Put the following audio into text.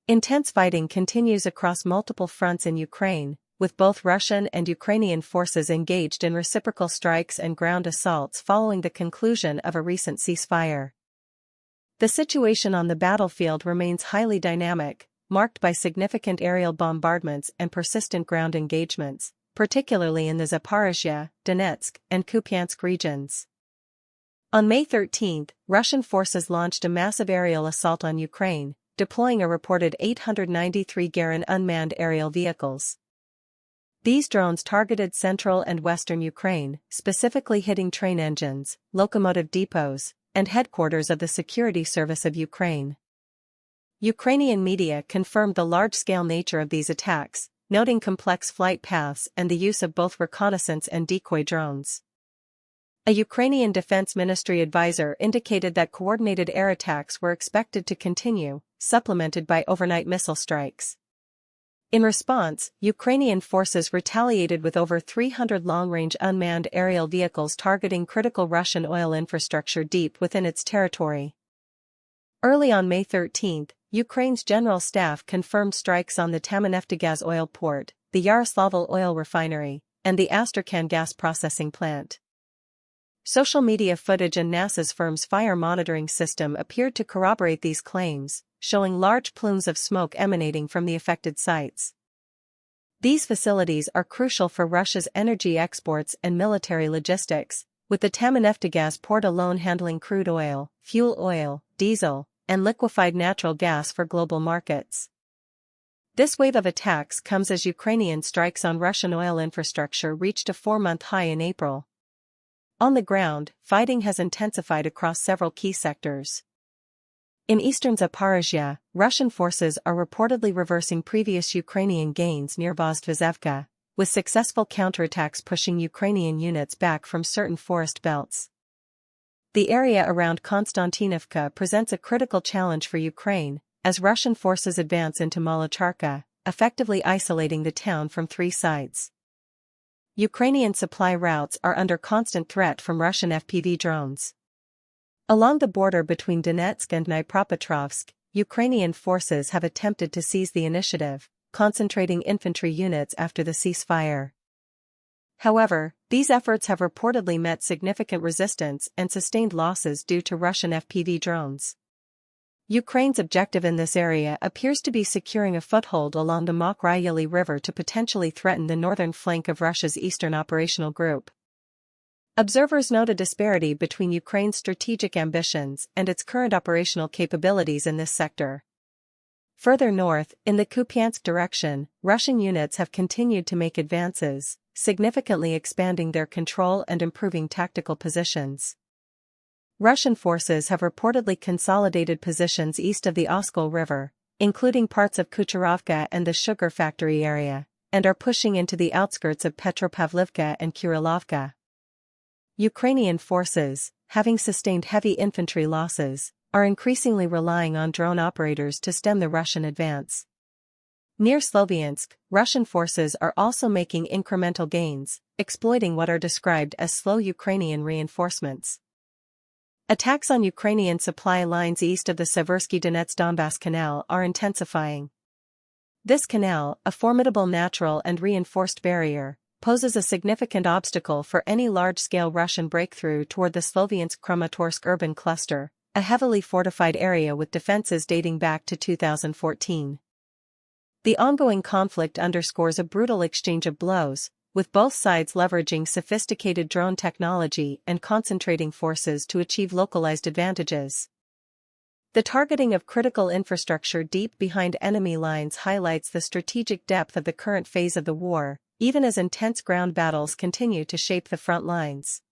Intense fighting continues across multiple fronts in Ukraine, with both Russian and Ukrainian forces engaged in reciprocal strikes and ground assaults following the conclusion of a recent ceasefire. The situation on the battlefield remains highly dynamic, marked by significant aerial bombardments and persistent ground engagements, particularly in the Zaporizhzhia, Donetsk, and Kupyansk regions. On May 13, Russian forces launched a massive aerial assault on Ukraine, deploying a reported 893 Geran unmanned aerial vehicles. These drones targeted central and western Ukraine, specifically hitting train engines, locomotive depots, and headquarters of the Security Service of Ukraine. Ukrainian media confirmed the large-scale nature of these attacks, noting complex flight paths and the use of both reconnaissance and decoy drones. A Ukrainian Defense Ministry advisor indicated that coordinated air attacks were expected to continue, supplemented by overnight missile strikes. In response, Ukrainian forces retaliated with over 300 long-range unmanned aerial vehicles targeting critical Russian oil infrastructure deep within its territory. Early on May 13, Ukraine's General Staff confirmed strikes on the Tamanneftegaz oil port, the Yaroslavl oil refinery, and the Astrakhan gas processing plant. Social media footage and NASA's firm's fire monitoring system appeared to corroborate these claims, showing large plumes of smoke emanating from the affected sites. These facilities are crucial for Russia's energy exports and military logistics, with the Tamanneftegaz port alone handling crude oil, fuel oil, diesel, and liquefied natural gas for global markets. This wave of attacks comes as Ukrainian strikes on Russian oil infrastructure reached a 4-month high in April. On the ground, fighting has intensified across several key sectors. In eastern Zaporizhzhia, Russian forces are reportedly reversing previous Ukrainian gains near Zaporizhzhia, with successful counterattacks pushing Ukrainian units back from certain forest belts. The area around Konstantinivka presents a critical challenge for Ukraine, as Russian forces advance into Molocharka, effectively isolating the town from 3 sides. Ukrainian supply routes are under constant threat from Russian FPV drones. Along the border between Donetsk and Dnipropetrovsk, Ukrainian forces have attempted to seize the initiative, concentrating infantry units after the ceasefire. However, these efforts have reportedly met significant resistance and sustained losses due to Russian FPV drones. Ukraine's objective in this area appears to be securing a foothold along the Molocharka River to potentially threaten the northern flank of Russia's eastern operational group. Observers note a disparity between Ukraine's strategic ambitions and its current operational capabilities in this sector. Further north, in the Kupyansk direction, Russian units have continued to make advances, significantly expanding their control and improving tactical positions. Russian forces have reportedly consolidated positions east of the Oskol River, including parts of Kucherovka and the sugar factory area, and are pushing into the outskirts of Petropavlivka and Kurilovka. Ukrainian forces, having sustained heavy infantry losses, are increasingly relying on drone operators to stem the Russian advance. Near Sloviansk, Russian forces are also making incremental gains, exploiting what are described as slow Ukrainian reinforcements. Attacks on Ukrainian supply lines east of the Seversky-Donetsk-Donbass Canal are intensifying. This canal, a formidable natural and reinforced barrier, poses a significant obstacle for any large-scale Russian breakthrough toward the Sloviansk-Kramatorsk urban cluster, a heavily fortified area with defenses dating back to 2014. The ongoing conflict underscores a brutal exchange of blows, with both sides leveraging sophisticated drone technology and concentrating forces to achieve localized advantages. The targeting of critical infrastructure deep behind enemy lines highlights the strategic depth of the current phase of the war, even as intense ground battles continue to shape the front lines.